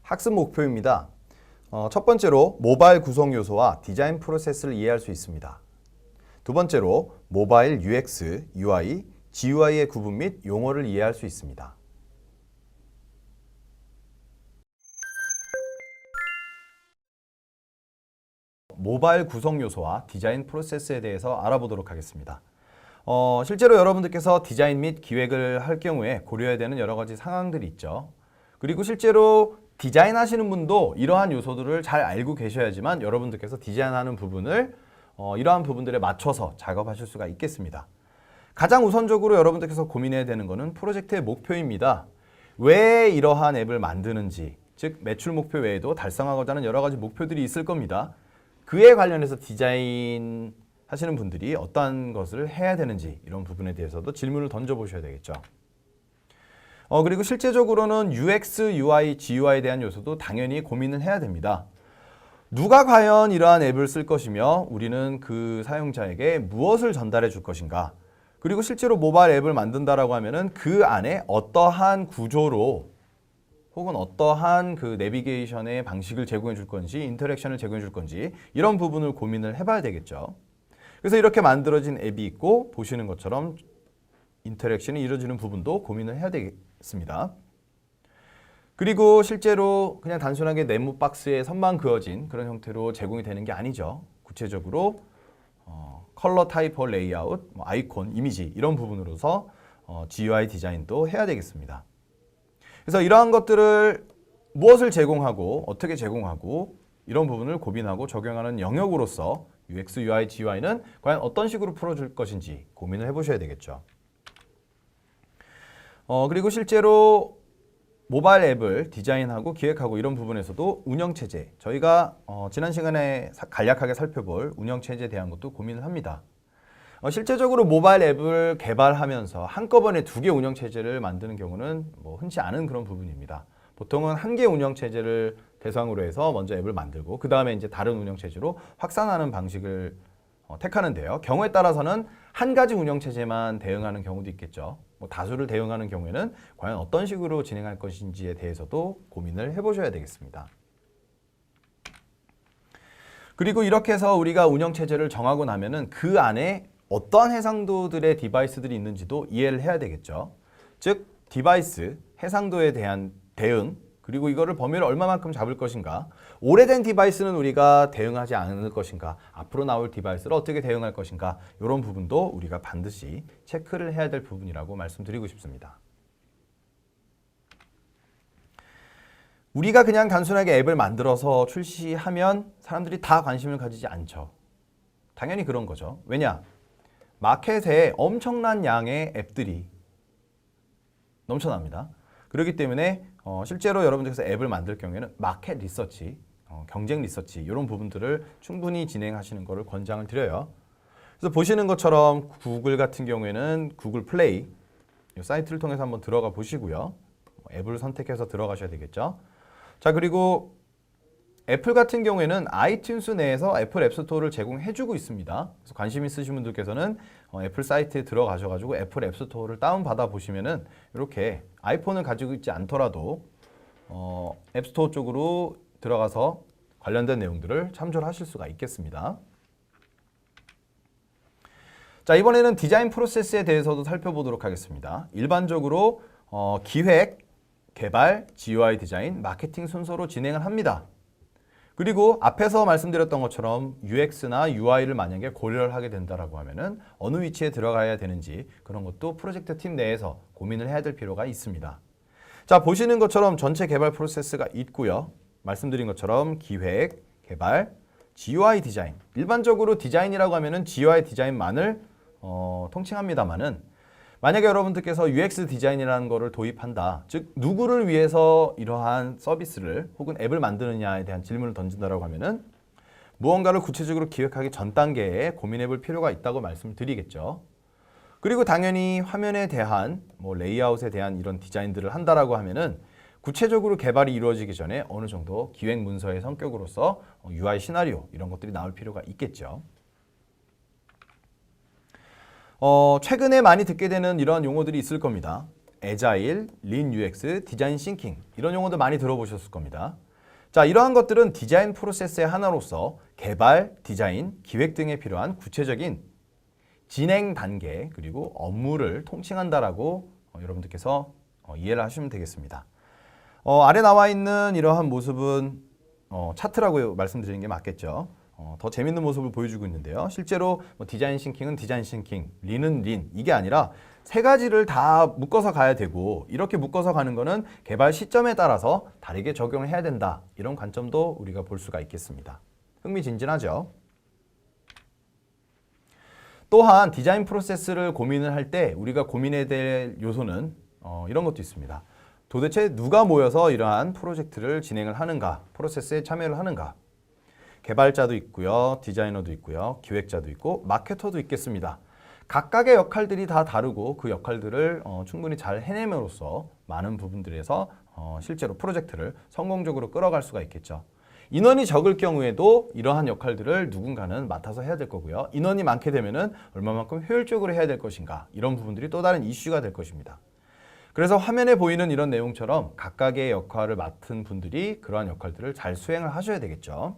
학습 목표입니다. 첫 번째로 모바일 구성 요소와 디자인 프로세스를 이해할 수 있습니다. 두 번째로 모바일 UX, UI, GUI의 구분 및 용어를 이해할 수 있습니다. 모바일 구성 요소와 디자인 프로세스에 대해서 알아보도록 하겠습니다. 실제로 여러분들께서 디자인 및 기획을 할 경우에 고려해야 되는 여러 가지 상황들이 있죠. 그리고 실제로 디자인 하시는 분도 이러한 요소들을 잘 알고 계셔야지만 여러분들께서 디자인하는 부분을 이러한 부분들에 맞춰서 작업하실 수가 있겠습니다. 가장 우선적으로 여러분들께서 고민해야 되는 것은 프로젝트의 목표입니다. 왜 이러한 앱을 만드는지, 즉 매출 목표 외에도 달성하고자 하는 여러 가지 목표들이 있을 겁니다. 그에 관련해서 디자인 하시는 분들이 어떠한 것을 해야 되는지 이런 부분에 대해서도 질문을 던져보셔야 되겠죠. 그리고 실제적으로는 UX, UI, GUI에 대한 요소도 당연히 고민을 해야 됩니다. 누가 과연 이러한 앱을 쓸 것이며 우리는 그 사용자에게 무엇을 전달해 줄 것인가, 그리고 실제로 모바일 앱을 만든다라고 하면은 그 안에 어떠한 구조로 혹은 어떠한 그 내비게이션의 방식을 제공해 줄 건지 인터랙션을 제공해 줄 건지 이런 부분을 고민을 해봐야 되겠죠. 그래서 이렇게 만들어진 앱이 있고 보시는 것처럼 인터랙션이 이루어지는 부분도 고민을 해야 되겠습니다. 그리고 실제로 그냥 단순하게 네모 박스에 선만 그어진 그런 형태로 제공이 되는 게 아니죠. 구체적으로 컬러 타입 레이아웃, 아이콘, 이미지 이런 부분으로서 GUI 디자인도 해야 되겠습니다. 그래서 이러한 것들을 무엇을 제공하고 어떻게 제공하고 이런 부분을 고민하고 적용하는 영역으로서 UX, UI, GUI는 과연 어떤 식으로 풀어줄 것인지 고민을 해보셔야 되겠죠. 그리고 실제로 모바일 앱을 디자인하고 기획하고 이런 부분에서도 운영체제, 저희가 지난 시간에 간략하게 살펴볼 운영체제에 대한 것도 고민을 합니다. 실제적으로 모바일 앱을 개발하면서 한꺼번에 2개 운영체제를 만드는 경우는 흔치 않은 그런 부분입니다. 보통은 1개 운영체제를 대상으로 해서 먼저 앱을 만들고 그 다음에 이제 다른 운영체제로 확산하는 방식을 택하는데요. 경우에 따라서는 한 가지 운영체제만 대응하는 경우도 있겠죠. 다수를 대응하는 경우에는 과연 어떤 식으로 진행할 것인지에 대해서도 고민을 해보셔야 되겠습니다. 그리고 이렇게 해서 우리가 운영체제를 정하고 나면은 그 안에 어떠한 해상도들의 디바이스들이 있는지도 이해를 해야 되겠죠. 즉 디바이스, 해상도에 대한 대응, 그리고 이거를 범위를 얼마만큼 잡을 것인가, 오래된 디바이스는 우리가 대응하지 않을 것인가, 앞으로 나올 디바이스를 어떻게 대응할 것인가, 이런 부분도 우리가 반드시 체크를 해야 될 부분이라고 말씀드리고 싶습니다. 우리가 그냥 단순하게 앱을 만들어서 출시하면 사람들이 다 관심을 가지지 않죠. 당연히 그런 거죠. 왜냐? 마켓에 엄청난 양의 앱들이 넘쳐납니다. 그렇기 때문에 실제로 여러분들께서 앱을 만들 경우에는 마켓 리서치, 경쟁 리서치 이런 부분들을 충분히 진행하시는 것을 권장을 드려요. 그래서 보시는 것처럼 구글 같은 경우에는 구글 플레이 이 사이트를 통해서 한번 들어가 보시고요. 앱을 선택해서 들어가셔야 되겠죠. 자, 그리고 애플 같은 경우에는 아이튠스 내에서 애플 앱스토어를 제공해주고 있습니다. 그래서 관심 있으신 분들께서는 애플 사이트에 들어가셔가지고 애플 앱스토어를 다운받아 보시면은 이렇게 아이폰을 가지고 있지 않더라도 앱스토어 쪽으로 들어가서 관련된 내용들을 참조를 하실 수가 있겠습니다. 자, 이번에는 디자인 프로세스에 대해서도 살펴보도록 하겠습니다. 일반적으로 기획, 개발, GUI 디자인, 마케팅 순서로 진행을 합니다. 그리고 앞에서 말씀드렸던 것처럼 UX나 UI를 만약에 고려를 하게 된다라고 하면은 어느 위치에 들어가야 되는지 그런 것도 프로젝트 팀 내에서 고민을 해야 될 필요가 있습니다. 자, 보시는 것처럼 전체 개발 프로세스가 있고요. 말씀드린 것처럼 기획, 개발, GUI 디자인. 일반적으로 디자인이라고 하면은 GUI 디자인만을 통칭합니다만은 만약에 여러분들께서 UX 디자인이라는 것을 도입한다, 즉 누구를 위해서 이러한 서비스를 혹은 앱을 만드느냐에 대한 질문을 던진다라고 하면은 무언가를 구체적으로 기획하기 전 단계에 고민해 볼 필요가 있다고 말씀드리겠죠. 그리고 당연히 화면에 대한 레이아웃에 대한 이런 디자인들을 한다라고 하면은 구체적으로 개발이 이루어지기 전에 어느 정도 기획 문서의 성격으로서 UI 시나리오 이런 것들이 나올 필요가 있겠죠. 최근에 많이 듣게 되는 이런 용어들이 있을 겁니다. 애자일, 린 UX, 디자인 싱킹 이런 용어도 많이 들어보셨을 겁니다. 자, 이러한 것들은 디자인 프로세스의 하나로서 개발, 디자인, 기획 등에 필요한 구체적인 진행 단계 그리고 업무를 통칭한다라고 여러분들께서 이해를 하시면 되겠습니다. 아래 나와 있는 이러한 모습은 차트라고 말씀드리는 게 맞겠죠. 더 재밌는 모습을 보여주고 있는데요. 실제로 디자인 싱킹은 디자인 싱킹, 린은 린 이게 아니라 세 가지를 다 묶어서 가야 되고 이렇게 묶어서 가는 거는 개발 시점에 따라서 다르게 적용을 해야 된다. 이런 관점도 우리가 볼 수가 있겠습니다. 흥미진진하죠? 또한 디자인 프로세스를 고민을 할 때 우리가 고민해야 될 요소는 이런 것도 있습니다. 도대체 누가 모여서 이러한 프로젝트를 진행을 하는가, 프로세스에 참여를 하는가. 개발자도 있고요, 디자이너도 있고요, 기획자도 있고 마케터도 있겠습니다. 각각의 역할들이 다 다르고 그 역할들을 충분히 잘 해냄으로써 많은 부분들에서 실제로 프로젝트를 성공적으로 끌어갈 수가 있겠죠. 인원이 적을 경우에도 이러한 역할들을 누군가는 맡아서 해야 될 거고요. 인원이 많게 되면은 얼마만큼 효율적으로 해야 될 것인가 이런 부분들이 또 다른 이슈가 될 것입니다. 그래서 화면에 보이는 이런 내용처럼 각각의 역할을 맡은 분들이 그러한 역할들을 잘 수행을 하셔야 되겠죠.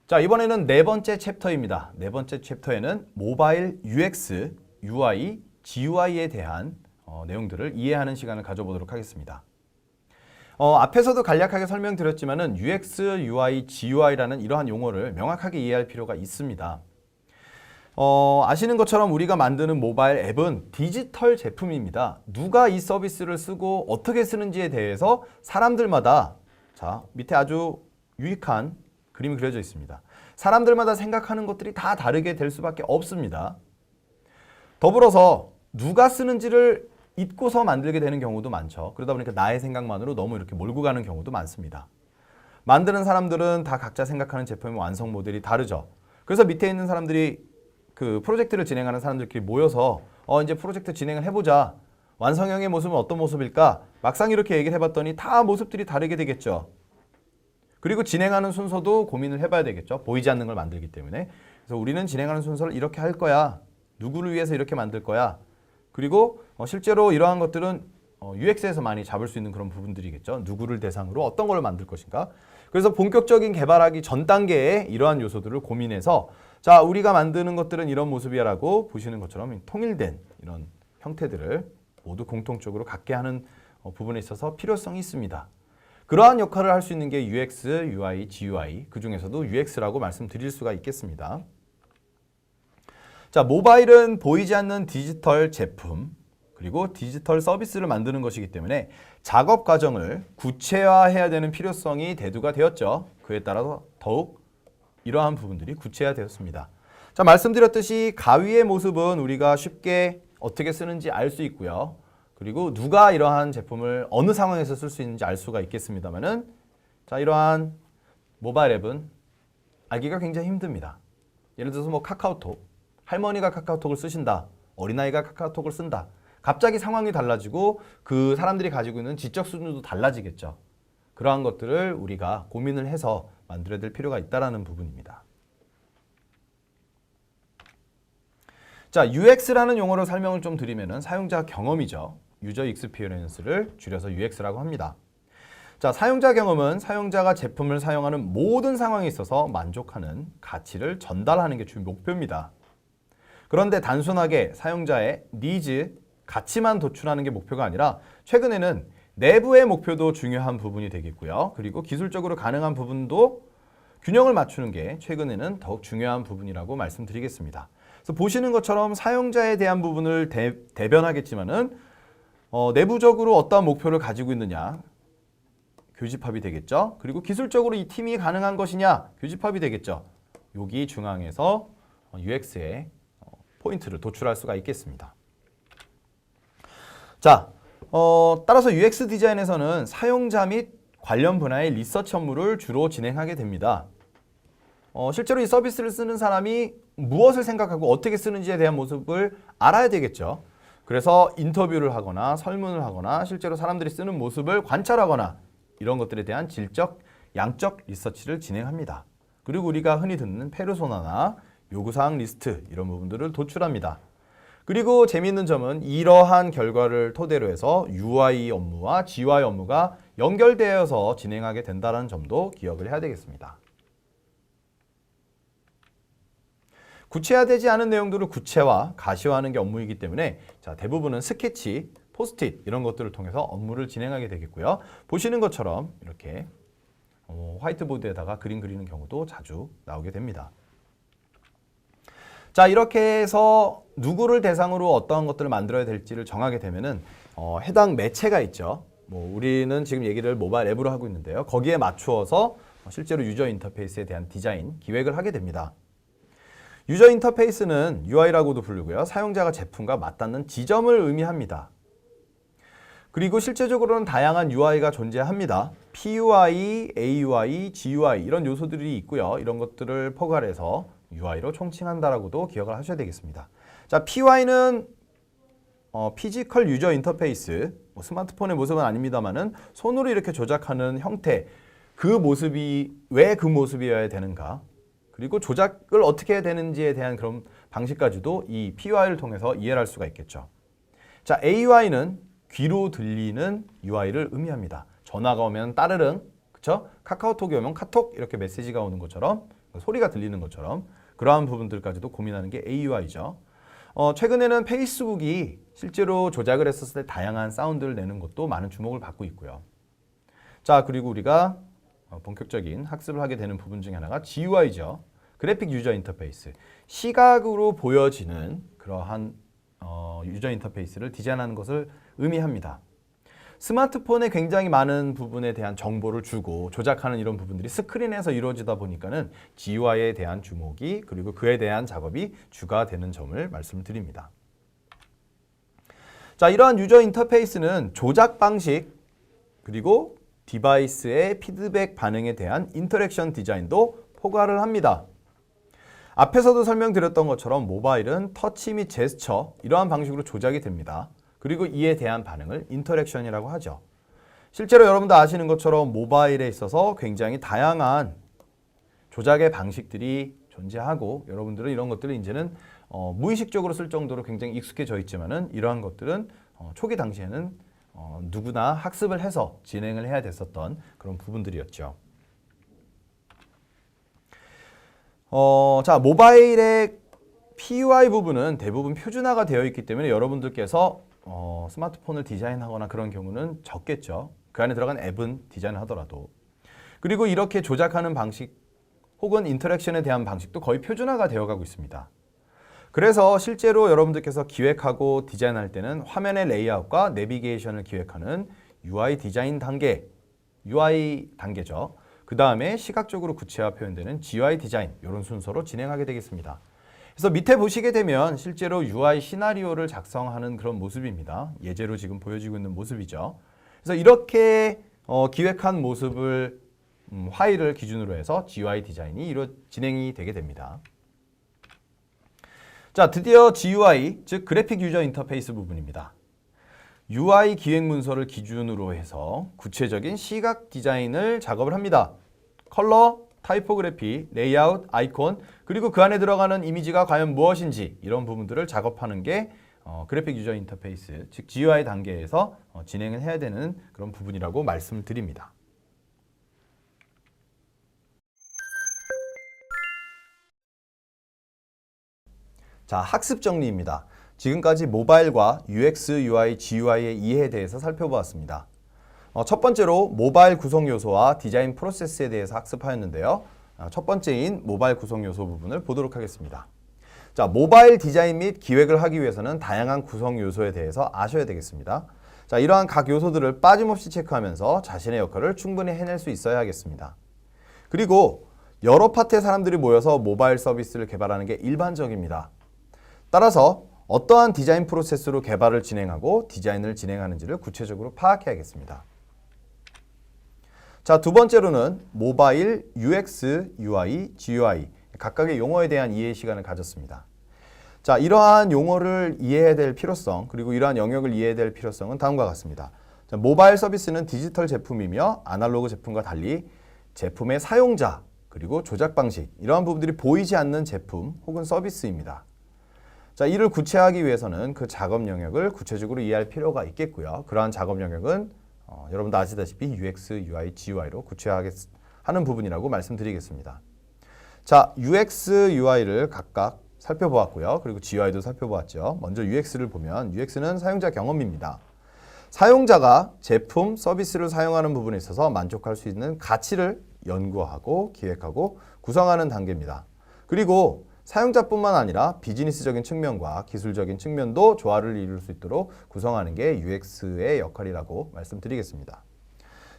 자, 이번에는 네 번째 챕터입니다. 네 번째 챕터에는 모바일 UX, UI, GUI에 대한 내용들을 이해하는 시간을 가져보도록 하겠습니다. 앞에서도 간략하게 설명드렸지만은 UX, UI, GUI라는 이러한 용어를 명확하게 이해할 필요가 있습니다. 아시는 것처럼 우리가 만드는 모바일 앱은 디지털 제품입니다. 누가 이 서비스를 쓰고 어떻게 쓰는지에 대해서 사람들마다 자, 밑에 아주 유익한 그림이 그려져 있습니다. 사람들마다 생각하는 것들이 다 다르게 될 수밖에 없습니다. 더불어서 누가 쓰는지를 잊고서 만들게 되는 경우도 많죠. 그러다 보니까 나의 생각만으로 너무 이렇게 몰고 가는 경우도 많습니다. 만드는 사람들은 다 각자 생각하는 제품의 완성 모델이 다르죠. 그래서 밑에 있는 사람들이 그 프로젝트를 진행하는 사람들끼리 모여서 이제 프로젝트 진행을 해보자. 완성형의 모습은 어떤 모습일까? 막상 이렇게 얘기를 해봤더니 다 모습들이 다르게 되겠죠. 그리고 진행하는 순서도 고민을 해봐야 되겠죠. 보이지 않는 걸 만들기 때문에. 그래서 우리는 진행하는 순서를 이렇게 할 거야. 누구를 위해서 이렇게 만들 거야. 그리고 실제로 이러한 것들은 UX에서 많이 잡을 수 있는 그런 부분들이겠죠. 누구를 대상으로 어떤 걸 만들 것인가. 그래서 본격적인 개발하기 전 단계에 이러한 요소들을 고민해서 자, 우리가 만드는 것들은 이런 모습이야 라고 보시는 것처럼 통일된 이런 형태들을 모두 공통적으로 갖게 하는 부분에 있어서 필요성이 있습니다. 그러한 역할을 할 수 있는 게 UX, UI, GUI, 그 중에서도 UX라고 말씀드릴 수가 있겠습니다. 자, 모바일은 보이지 않는 디지털 제품, 그리고 디지털 서비스를 만드는 것이기 때문에 작업 과정을 구체화해야 되는 필요성이 대두가 되었죠. 그에 따라서 더욱 이러한 부분들이 구체화되었습니다. 자, 말씀드렸듯이 가위의 모습은 우리가 쉽게 어떻게 쓰는지 알 수 있고요. 그리고 누가 이러한 제품을 어느 상황에서 쓸 수 있는지 알 수가 있겠습니다만은 자, 이러한 모바일 앱은 알기가 굉장히 힘듭니다. 예를 들어서 뭐 카카오톡, 할머니가 카카오톡을 쓰신다, 어린아이가 카카오톡을 쓴다. 갑자기 상황이 달라지고 그 사람들이 가지고 있는 지적 수준도 달라지겠죠. 그러한 것들을 우리가 고민을 해서 만들어야 될 필요가 있다는 부분입니다. 자, UX라는 용어로 설명을 좀 드리면은 사용자 경험이죠. 유저 익스피리언스를 줄여서 UX라고 합니다. 자, 사용자 경험은 사용자가 제품을 사용하는 모든 상황에 있어서 만족하는 가치를 전달하는 게 주 목표입니다. 그런데 단순하게 사용자의 니즈, 가치만 도출하는 게 목표가 아니라 최근에는 내부의 목표도 중요한 부분이 되겠고요. 그리고 기술적으로 가능한 부분도 균형을 맞추는 게 최근에는 더욱 중요한 부분이라고 말씀드리겠습니다. 그래서 보시는 것처럼 사용자에 대한 부분을 대변하겠지만은 내부적으로 어떠한 목표를 가지고 있느냐, 교집합이 되겠죠. 그리고 기술적으로 이 팀이 가능한 것이냐, 교집합이 되겠죠. 여기 중앙에서 UX의 포인트를 도출할 수가 있겠습니다. 자, 따라서 UX 디자인에서는 사용자 및 관련 분야의 리서치 업무를 주로 진행하게 됩니다. 실제로 이 서비스를 쓰는 사람이 무엇을 생각하고 어떻게 쓰는지에 대한 모습을 알아야 되겠죠. 그래서 인터뷰를 하거나 설문을 하거나 실제로 사람들이 쓰는 모습을 관찰하거나 이런 것들에 대한 질적, 양적 리서치를 진행합니다. 그리고 우리가 흔히 듣는 페르소나나 요구사항 리스트 이런 부분들을 도출합니다. 그리고 재미있는 점은 이러한 결과를 토대로 해서 UI 업무와 GUI 업무가 연결되어서 진행하게 된다는 점도 기억을 해야 되겠습니다. 구체화되지 않은 내용들을 구체화, 가시화하는 게 업무이기 때문에 대부분은 스케치, 포스트잇 이런 것들을 통해서 업무를 진행하게 되겠고요. 보시는 것처럼 이렇게 화이트보드에다가 그림 그리는 경우도 자주 나오게 됩니다. 자, 이렇게 해서 누구를 대상으로 어떠한 것들을 만들어야 될지를 정하게 되면은 해당 매체가 있죠. 우리는 지금 얘기를 모바일 앱으로 하고 있는데요. 거기에 맞추어서 실제로 유저 인터페이스에 대한 디자인, 기획을 하게 됩니다. 유저 인터페이스는 UI라고도 부르고요. 사용자가 제품과 맞닿는 지점을 의미합니다. 그리고 실제적으로는 다양한 UI가 존재합니다. PUI, AUI, GUI 이런 요소들이 있고요. 이런 것들을 포괄해서 UI로 총칭한다라고도 기억을 하셔야 되겠습니다. 자, PUI는 피지컬 유저 인터페이스, 스마트폰의 모습은 아닙니다만은 손으로 이렇게 조작하는 형태, 그 모습이 왜 그 모습이어야 되는가? 그리고 조작을 어떻게 해야 되는지에 대한 그런 방식까지도 이 PUI를 통해서 이해를 할 수가 있겠죠. 자, AUI는 귀로 들리는 UI를 의미합니다. 전화가 오면 따르릉, 그쵸? 카카오톡이 오면 카톡 이렇게 메시지가 오는 것처럼 소리가 들리는 것처럼 그러한 부분들까지도 고민하는 게 AUI죠. 최근에는 페이스북이 실제로 조작을 했었을 때 다양한 사운드를 내는 것도 많은 주목을 받고 있고요. 자, 그리고 우리가 본격적인 학습을 하게 되는 부분 중에 하나가 GUI죠. 그래픽 유저 인터페이스. 시각으로 보여지는 그러한 유저 인터페이스를 디자인하는 것을 의미합니다. 스마트폰에 굉장히 많은 부분에 대한 정보를 주고 조작하는 이런 부분들이 스크린에서 이루어지다 보니까는 GUI에 대한 주목이 그리고 그에 대한 작업이 주가 되는 점을 말씀드립니다. 자, 이러한 유저 인터페이스는 조작 방식 그리고 디바이스의 피드백 반응에 대한 인터랙션 디자인도 포괄을 합니다. 앞에서도 설명드렸던 것처럼 모바일은 터치 및 제스처 이러한 방식으로 조작이 됩니다. 그리고 이에 대한 반응을 인터랙션이라고 하죠. 실제로 여러분도 아시는 것처럼 모바일에 있어서 굉장히 다양한 조작의 방식들이 존재하고 여러분들은 이런 것들을 이제는 무의식적으로 쓸 정도로 굉장히 익숙해져 있지만은 이러한 것들은 초기 당시에는 누구나 학습을 해서 진행을 해야 됐었던 그런 부분들이었죠. 자, 모바일의 PUI 부분은 대부분 표준화가 되어 있기 때문에 여러분들께서 스마트폰을 디자인하거나 그런 경우는 적겠죠. 그 안에 들어간 앱은 디자인을 하더라도. 그리고 이렇게 조작하는 방식 혹은 인터랙션에 대한 방식도 거의 표준화가 되어가고 있습니다. 그래서 실제로 여러분들께서 기획하고 디자인할 때는 화면의 레이아웃과 내비게이션을 기획하는 UI 디자인 단계, UI 단계죠. 그 다음에 시각적으로 구체화 표현되는 GUI 디자인 이런 순서로 진행하게 되겠습니다. 그래서 밑에 보시게 되면 실제로 UI 시나리오를 작성하는 그런 모습입니다. 예제로 지금 보여지고 있는 모습이죠. 그래서 이렇게 기획한 모습을 화일을 기준으로 해서 GUI 디자인이 진행이 되게 됩니다. 자, 드디어 GUI, 즉 그래픽 유저 인터페이스 부분입니다. UI 기획 문서를 기준으로 해서 구체적인 시각 디자인을 작업을 합니다. 컬러, 타이포그래피, 레이아웃, 아이콘, 그리고 그 안에 들어가는 이미지가 과연 무엇인지 이런 부분들을 작업하는 게 그래픽 유저 인터페이스, 즉 GUI 단계에서 진행을 해야 되는 그런 부분이라고 말씀드립니다. 자, 학습 정리입니다. 지금까지 모바일과 UX, UI, GUI의 이해에 대해서 살펴보았습니다. 첫 번째로 모바일 구성 요소와 디자인 프로세스에 대해서 학습하였는데요. 첫 번째인 모바일 구성 요소 부분을 보도록 하겠습니다. 자, 모바일 디자인 및 기획을 하기 위해서는 다양한 구성 요소에 대해서 아셔야 되겠습니다. 자, 이러한 각 요소들을 빠짐없이 체크하면서 자신의 역할을 충분히 해낼 수 있어야 하겠습니다. 그리고 여러 파트의 사람들이 모여서 모바일 서비스를 개발하는 게 일반적입니다. 따라서 어떠한 디자인 프로세스로 개발을 진행하고 디자인을 진행하는지를 구체적으로 파악해야겠습니다. 자, 두 번째로는 모바일 UX, UI, GUI 각각의 용어에 대한 이해 시간을 가졌습니다. 자, 이러한 용어를 이해해야 될 필요성, 그리고 이러한 영역을 이해해야 될 필요성은 다음과 같습니다. 자, 모바일 서비스는 디지털 제품이며 아날로그 제품과 달리 제품의 사용자, 그리고 조작 방식, 이러한 부분들이 보이지 않는 제품 혹은 서비스입니다. 자, 이를 구체화하기 위해서는 그 작업 영역을 구체적으로 이해할 필요가 있겠고요. 그러한 작업 영역은 여러분도 아시다시피 UX, UI, GUI로 구체화하는 부분이라고 말씀드리겠습니다. 자, UX, UI를 각각 살펴보았고요. 그리고 GUI도 살펴보았죠. 먼저 UX를 보면 UX는 사용자 경험입니다. 사용자가 제품, 서비스를 사용하는 부분에 있어서 만족할 수 있는 가치를 연구하고 기획하고 구성하는 단계입니다. 그리고 사용자뿐만 아니라 비즈니스적인 측면과 기술적인 측면도 조화를 이룰 수 있도록 구성하는 게 UX의 역할이라고 말씀드리겠습니다.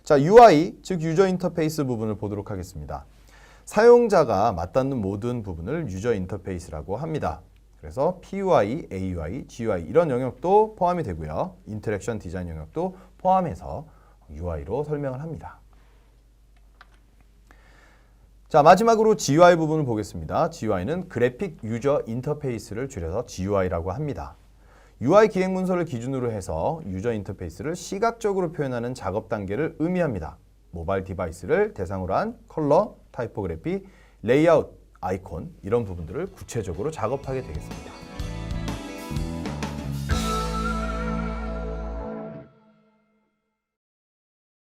자, UI, 즉 유저 인터페이스 부분을 보도록 하겠습니다. 사용자가 맞닿는 모든 부분을 유저 인터페이스라고 합니다. 그래서 PUI, AUI, GUI 이런 영역도 포함이 되고요. 인터랙션 디자인 영역도 포함해서 UI로 설명을 합니다. 자, 마지막으로 GUI 부분을 보겠습니다. GUI는 그래픽 유저 인터페이스를 줄여서 GUI라고 합니다. UI 기획 문서를 기준으로 해서 유저 인터페이스를 시각적으로 표현하는 작업 단계를 의미합니다. 모바일 디바이스를 대상으로 한 컬러, 타이포그래피, 레이아웃, 아이콘 이런 부분들을 구체적으로 작업하게 되겠습니다.